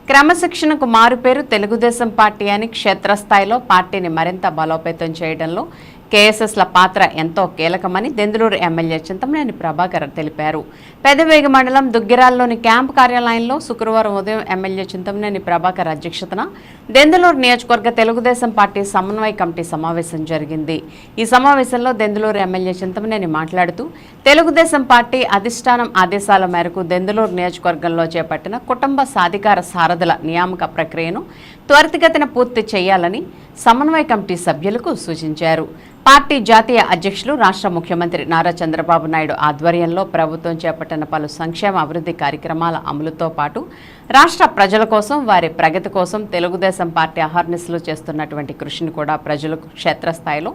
క్రమశిక్షణకు మారుపేరు తెలుగుదేశం పార్టీ అని క్షేత్రస్థాయిలో పార్టీని మరింత బలోపేతం చేయడంలో కేఎస్ఎస్ల పాత్ర ఎంతో కీలకమని దెందులూరు ఎమ్మెల్యే చింతమనేని ప్రభాకర్ తెలిపారు. పెదవేగి మండలం దుగ్గిరాల్లోని క్యాంపు కార్యాలయంలో శుక్రవారం ఉదయం ఎమ్మెల్యే చింతమనేని ప్రభాకర్ అధ్యక్షతన దెందులూరు నియోజకవర్గ తెలుగుదేశం పార్టీ సమన్వయ కమిటీ సమావేశం జరిగింది. ఈ సమావేశంలో దెందులూరు ఎమ్మెల్యే చింతమనేని మాట్లాడుతూ తెలుగుదేశం పార్టీ అధిష్టానం ఆదేశాల మేరకు దెందులూరు నియోజకవర్గంలో చేపట్టిన కుటుంబ సాధికార సారథుల నియామక ప్రక్రియను త్వరితగతిన పూర్తి చేయాలని సమన్వయ కమిటీ సభ్యులకు సూచించారు. పార్టీ జాతీయ అధ్యక్షులు రాష్ట్ర ముఖ్యమంత్రి నారా చంద్రబాబు నాయుడు ఆధ్వర్యంలో ప్రభుత్వం చేపట్టిన పలు సంక్షేమ అభివృద్ధి కార్యక్రమాల అమలుతో పాటు రాష్ట్ర ప్రజల కోసం వారి ప్రగతి కోసం తెలుగుదేశం పార్టీ అహర్నిశలు చేస్తున్నటువంటి కృషిని కూడా ప్రజలకు క్షేత్రస్థాయిలో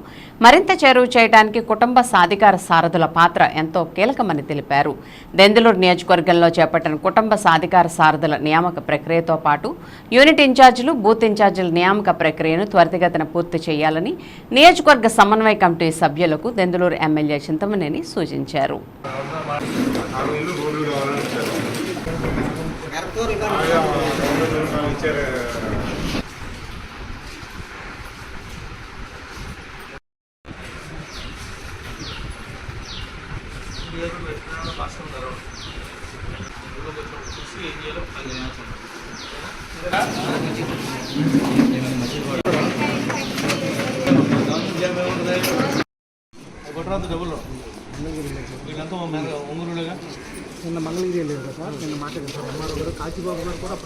మరింత చేరువ చేయడానికి కుటుంబ సాధికార సారథుల పాత్ర ఎంతో కీలకమని తెలిపారు. దెందులూరు నియోజకవర్గంలో చేపట్టిన కుటుంబ సాధికార సారథుల నియామక ప్రక్రియతో పాటు యూనిట్ ఇన్ఛార్జీలు, బూత్ ఇన్ఛార్జీల నియామక ప్రక్రియను త్వరితగతిన పూర్తి చేయాలని నియోజకవర్గ సమన్వయ కమిటీ సభ్యులకు దెందులూరు ఎమ్మెల్యే చింతమనేని సూచించారు. నిన్న మంగళగిరి లేదు కదా సార్, నిన్న మాట్లాడారు ఎంఆర్ఓ గారు, కాశీబాబు గారు కూడా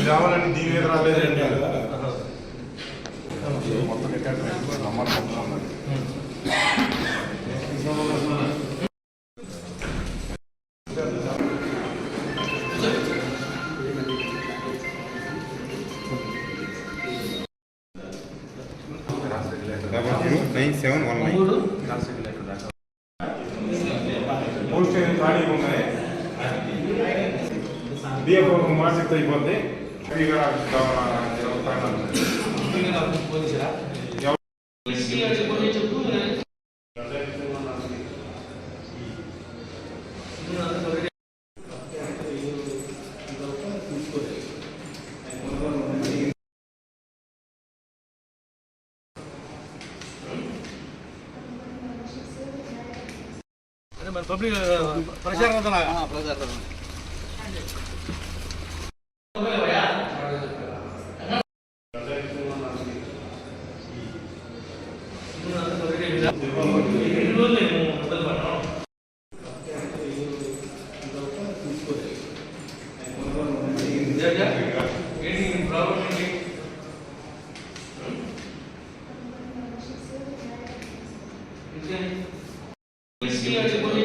రావాలని దీని మీద రాలేదండి. మొత్తం మార్చి అయిపోద్ది. పబ్లిక్ ప్రచారం Gracias.